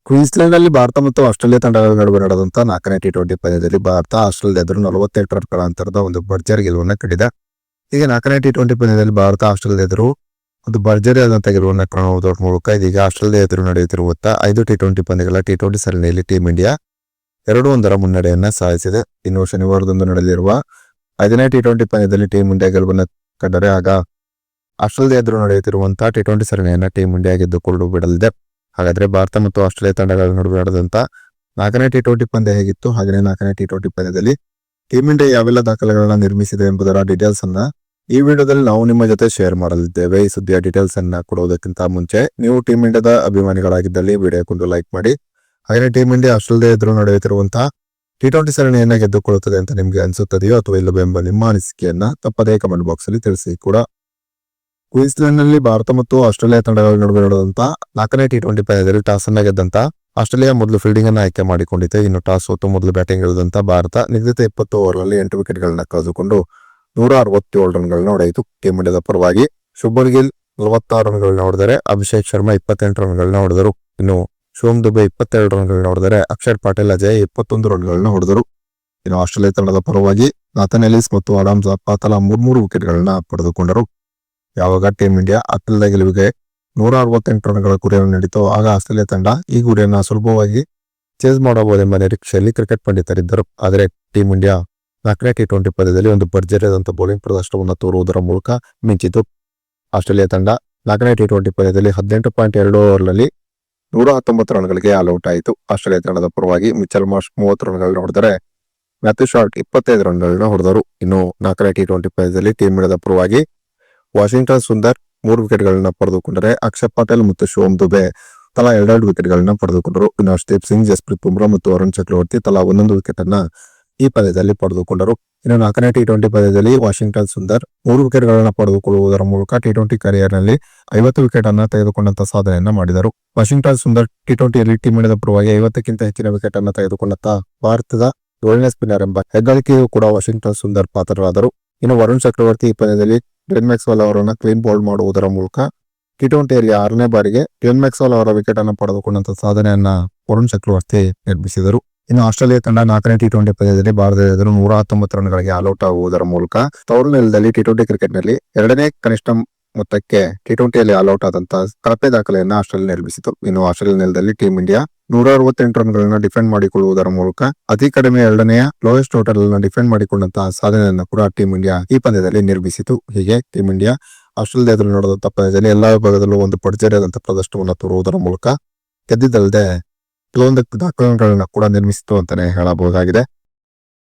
ಕ್ವೀನ್ಸ್ಲೆಂಡ್ ನಲ್ಲಿ ಭಾರತ ಮತ್ತು ಆಸ್ಟ್ರೇಲಿಯಾ ತಂಡಗಳ ನಡುವೆ ನಡೆದಂತ 4ನೇ ಟಿ20 ಪಂದ್ಯದಲ್ಲಿ ಭಾರತ ಆಸ್ಟ್ರೇಲಿಯಾ ಎದುರು 48 ರನ್ಗಳ ಅಂತರದ ಒಂದು ಭರ್ಜರಿ ಗೆಲುವನ್ನು ಕಂಡಿದೆ. ಈಗ 4ನೇ ಟಿ20 ಪಂದ್ಯದಲ್ಲಿ ಭಾರತ ಆಸ್ಟ್ರೇಲಿಯಾ ಎದುರು ಒಂದು ಭರ್ಜರಿ ಆದಂತಹ ಗೆಲುವನ್ನು ಕಾಣುವುದರ ಮೂಲಕ ಇದೀಗ ಆಸ್ಟ್ರೇಲಿಯಾ ಎದುರು ನಡೆಯುತ್ತಿರುವಂತಹ 5 ಟಿ20 ಪಂದ್ಯಗಳ ಟಿ20 ಸರಣಿಯಲ್ಲಿ ಟೀಂ ಇಂಡಿಯಾ 2-1 ಮುನ್ನಡೆಯನ್ನ ಸಾಧಿಸಿದೆ. ಇನ್ನು ಶನಿವಾರದಂದು ನಡೆಯಲಿರುವ 5ನೇ ಟಿ20 ಪಂದ್ಯದಲ್ಲಿ ಟೀಂ ಇಂಡಿಯಾ ಗೆಲುವನ್ನು ಕಂಡರೆ ಆಗ ಆಸ್ಟ್ರೇಲಿಯಾ ಎದುರು ನಡೆಯುತ್ತಿರುವಂತಹ ಟಿ20 ಸರಣಿಯನ್ನ ಟೀಂ ಇಂಡಿಯಾ ಗೆದ್ದುಕೊಂಡು ಬಿಡಲಿದೆ. ಹಾಗಾದ್ರೆ ಭಾರತ ಮತ್ತು ಆಸ್ಟ್ರೇಲಿಯಾ ತಂಡಗಳ ನಡುವೆ ನಡೆದಂತ 4ನೇ ಟಿ20 ಪಂದ್ಯ ಹೇಗಿತ್ತು, ಹಾಗೆ 4ನೇ ಟಿ20 ಪಂದ್ಯದಲ್ಲಿ ಟೀಂ ಇಂಡಿಯಾ ಯಾವೆಲ್ಲ ದಾಖಲೆಗಳನ್ನ ನಿರ್ಮಿಸಿದೆ ಎಂಬುದರ ಡೀಟೇಲ್ಸ್ ಅನ್ನ ಈ ವಿಡಿಯೋದಲ್ಲಿ ನಾವು ನಿಮ್ಮ ಜೊತೆ ಶೇರ್ ಮಾಡಲಿದ್ದೇವೆ. ಈ ಸುದ್ದಿಯ ಡೀಟೇಲ್ಸ್ ಅನ್ನ ಕೊಡುವುದಕ್ಕಿಂತ ಮುಂಚೆ ನೀವು ಟೀಂ ಇಂಡಿಯಾದ ಅಭಿಮಾನಿಗಳಾಗಿದ್ದಲ್ಲಿ ವಿಡಿಯೋಕ್ಕೊಂದು ಲೈಕ್ ಮಾಡಿ. ಹಾಗೆ ಟೀಂ ಇಂಡಿಯಾ ಆಸ್ಟ್ರೇಲಿಯಾ ಎದುರು ನಡೆಯುತ್ತಿರುವಂತಹ ಟಿ20 ಸರಣಿಯನ್ನ ಗೆದ್ದುಕೊಳ್ಳುತ್ತದೆ ಅಂತ ನಿಮ್ಗೆ ಅನ್ಸುತ್ತದೆಯೋ ಅಥವಾ ಇಲ್ಲವೋ ಎಂಬ ನಿಮ್ಮ ಅನಿಸಿಕೆಯನ್ನ ತಪ್ಪದೇ ಕಮೆಂಟ್ ಬಾಕ್ಸ್ ಅಲ್ಲಿ ತಿಳಿಸಿ ಕೂಡ. ಕ್ವೀನ್ಸ್ಲೆಂಡ್ ನಲ್ಲಿ ಭಾರತ ಮತ್ತು ಆಸ್ಟ್ರೇಲಿಯಾ ತಂಡಗಳ ನಡುವೆ ನಡೆದಂತ 4ನೇ ಟಿ20 ಪಂದ್ಯದಲ್ಲಿ ಟಾಸ್ ಅನ್ನ ಗೆದ್ದಂತ ಆಸ್ಟ್ರೇಲಿಯಾ ಮೊದಲು ಫೀಲ್ಡಿಂಗ್ ಅನ್ನು ಆಯ್ಕೆ ಮಾಡಿಕೊಂಡಿದೆ. ಇನ್ನು ಟಾಸ್ ಸೋತು ಮೊದಲು ಬ್ಯಾಟಿಂಗ್ ಇಳಿದಂತ ಭಾರತ ನಿಗದಿತ 20 ಓವರ್ಗಳಲ್ಲಿ 8 ವಿಕೆಟ್ ಗಳನ್ನ ಕಳೆದುಕೊಂಡು 167 ರನ್ಗಳನ್ನ ಹೊಡೆಯಿತು. ಟೀಂ ಇಂಡಿಯಾದ ಪರವಾಗಿ ಶುಭ್ಮನ್ ಗಿಲ್ 46 ರನ್ಗಳನ್ನ ಹೊಡೆದರೆ ಅಭಿಷೇಕ್ ಶರ್ಮಾ 28 ರನ್ಗಳನ್ನ ಹೊಡೆದರು. ಇನ್ನು ಶಿವಮ್ ದುಬೆ 22 ರನ್ಗಳನ್ನ ಹೊಡೆದರೆ ಅಕ್ಷರ್ ಪಾಟೀಲ್ ಅಜಯ್ 21 ರನ್ಗಳನ್ನ ಹೊಡೆದರು. ಇನ್ನು ಆಸ್ಟ್ರೇಲಿಯಾ ತಂಡದ ಪರವಾಗಿ ನಾಥನ್ ಎಲಿಸ್ ಮತ್ತು ಆಡಮ್ ಜಾಫಾ ತಲಾ 3 ವಿಕೆಟ್ ಗಳನ್ನ ಪಡೆದುಕೊಂಡರು. ಯಾವಾಗ ಟೀಂ ಇಂಡಿಯಾ ಅತ್ಯಂತ ಗೆಲುವಿಗೆ 168 ರನ್ಗಳ ಗುರಿಯನ್ನು ನೀಡಿತು, ಆಗ ಆಸ್ಟ್ರೇಲಿಯಾ ತಂಡ ಈ ಗುರಿಯನ್ನ ಸುಲಭವಾಗಿ ಚೇಸ್ ಮಾಡಬಹುದೆಂಬ ನಿರೀಕ್ಷೆಯಲ್ಲಿ ಕ್ರಿಕೆಟ್ ಪಂಡಿತರಿದ್ದರು. ಆದರೆ ಟೀಂ ಇಂಡಿಯಾ 4ನೇ ಟಿ20 ಪಂದ್ಯದಲ್ಲಿ ಒಂದು ಭರ್ಜರಿಯಾದಂಥ ಬೌಲಿಂಗ್ ಪ್ರದರ್ಶನವನ್ನು ತೋರುವುದರ ಮೂಲಕ ಮಿಂಚಿತು. ಆಸ್ಟ್ರೇಲಿಯಾ ತಂಡ 4ನೇ ಟಿ20 ಪಂದ್ಯದಲ್ಲಿ 18.2 ಓವರ್ನಲ್ಲಿ 119 ರನ್ಗಳಿಗೆ ಆಲ್ಔಟ್ ಆಯಿತು. ಆಸ್ಟ್ರೇಲಿಯಾ ತಂಡದ ಪರವಾಗಿ ಮಿಚೆಲ್ ಮಾರ್ಷ್ 30 ರನ್ಗಳನ್ನ ಹೊಡೆದರೆ ಮ್ಯಾಥ್ಯೂ ಶಾರ್ಟ್ 25 ರನ್ಗಳನ್ನ ಹೊಡೆದರು. ಇನ್ನು 4ನೇ ಟಿ20 ಪಂದ್ಯದಲ್ಲಿ ಟೀಂ ಇಂಡಿಯಾದ ಪರವಾಗಿ ವಾಷಿಂಗ್ಟನ್ ಸುಂದರ್ 3 ವಿಕೆಟ್ ಗಳನ್ನ ಪಡೆದುಕೊಂಡರೆ ಅಕ್ಷರ್ ಪಟೇಲ್ ಮತ್ತು ಶಿವಮ್ ದುಬೆ ತಲಾ 2 ವಿಕೆಟ್ ಗಳನ್ನ ಪಡೆದುಕೊಂಡರು. ಇನ್ನು ಹರ್ಷದೀಪ್ ಸಿಂಗ್, ಜಸ್ಪ್ರೀತ್ ಬುಮ್ರಾ ಮತ್ತು ವರುಣ್ ಚಕ್ರವರ್ತಿ ತಲಾ 1 ವಿಕೆಟ್ ಅನ್ನ ಈ ಪಂದ್ಯದಲ್ಲಿ ಪಡೆದುಕೊಂಡರು. ಇನ್ನು 4ನೇ ಟಿ20 ಪಂದ್ಯದಲ್ಲಿ ವಾಷಿಂಗ್ಟನ್ ಸುಂದರ್ 3 ವಿಕೆಟ್ ಗಳನ್ನ ಪಡೆದುಕೊಳ್ಳುವುದರ ಮೂಲಕ ಟಿ20 ಕರಿಯರ್ ನಲ್ಲಿ 50 ವಿಕೆಟ್ ಅನ್ನ ತೆಗೆದುಕೊಂಡಂತ ಸಾಧನೆಯನ್ನ ಮಾಡಿದರು. ವಾಷಿಂಗ್ಟನ್ ಸುಂದರ್ ಟಿ20ಯಲ್ಲಿ ಟೀಂ ಇಂಡಿಯಾದ ಪರವಾಗಿ 50ಕ್ಕಿಂತ ಹೆಚ್ಚಿನ ವಿಕೆಟ್ ಅನ್ನ ತೆಗೆದುಕೊಂಡಂತ ಭಾರತದ 7ನೇ ಸ್ಪಿನ್ನರ್ ಎಂಬ ಹೆಗ್ಗಳಿಕೆಯೂ ಕೂಡ ವಾಷಿಂಗ್ಟನ್ ಸುಂದರ್ ಪಾತ್ರರಾದರು. ಇನ್ನು ವರುಣ್ ಚಕ್ರವರ್ತಿ ಈ ಪಂದ್ಯದಲ್ಲಿ ಗ್ಲೆನ್ ಮ್ಯಾಕ್ಸ್ವೆಲ್ ಅವರನ್ನ ಕ್ಲೀನ್ ಬೌಲ್ಡ್ ಮಾಡುವುದರ ಮೂಲಕ ಟಿ20ಯಲ್ಲಿ 6ನೇ ಬಾರಿಗೆ ಗ್ಲೆನ್ ಮ್ಯಾಕ್ಸ್ವೆಲ್ ಅವರ ವಿಕೆಟ್ ಅನ್ನು ಪಡೆದುಕೊಂಡಂತ ಸಾಧನೆಯನ್ನ ವರುಣ್ ಚಕ್ರವರ್ತಿ ನಿರ್ಮಿಸಿದರು. ಇನ್ನು ಆಸ್ಟ್ರೇಲಿಯಾ ತಂಡ 4ನೇ ಟಿ20 ಪಂದ್ಯದಲ್ಲಿ ಭಾರತದ ಎದುರು 119 ರನ್ಗಳಿಗೆ ಆಲ್ಔಟ್ ಆಗುವುದರ ಮೂಲಕ ತವರು ನೆಲದಲ್ಲಿ ಟಿ20 ಕ್ರಿಕೆಟ್ ನಲ್ಲಿ 2ನೇ ಕನಿಷ್ಠ ಮೊತ್ತಕ್ಕೆ ಟಿ20ಯಲ್ಲಿ ಆಲ್ಔಟ್ ಆದಂತಹ ಕಳಪೆ ದಾಖಲೆಯನ್ನ ಆಸ್ಟ್ರೇಲಿಯಾ ನಿರ್ಮಿಸಿತು. ಇನ್ನು ಆಸ್ಟ್ರೇಲಿಯಾ ನೆಲದಲ್ಲಿ ಟೀಂ ಇಂಡಿಯಾ 168 ರನ್ಗಳನ್ನ ಡಿಫೆಂಡ್ ಮಾಡಿಕೊಳ್ಳುವುದರ ಮೂಲಕ ಅತಿ ಕಡಿಮೆ 2ನೇ ಲೋಯೆಸ್ಟ್ ಟೋಟಲ್ ಅನ್ನು ಡಿಫೆಂಡ್ ಮಾಡಿಕೊಂಡಂತಹ ಸಾಧನೆಯನ್ನು ಕೂಡ ಟೀಂ ಇಂಡಿಯಾ ಈ ಪಂದ್ಯದಲ್ಲಿ ನಿರ್ಮಿಸಿತು. ಹೀಗೆ ಟೀಂ ಇಂಡಿಯಾ ಆಸ್ಟ್ರೇಲಿಯಾ ಎದುರು ನಡೆದಂತಹ ಪಂದ್ಯದಲ್ಲಿ ಎಲ್ಲಾ ವಿಭಾಗದಲ್ಲೂ ಒಂದು ಭರ್ಜರಿಯಾದಂತಹ ಪ್ರದರ್ಶನವನ್ನು ತೋರುವುದರ ಮೂಲಕ ಗೆದ್ದಿದ್ದಲ್ಲದೆ ಕೆಲವೊಂದು ದಾಖಲೆಗಳನ್ನ ಕೂಡ ನಿರ್ಮಿಸಿತು ಅಂತಾನೆ ಹೇಳಬಹುದಾಗಿದೆ.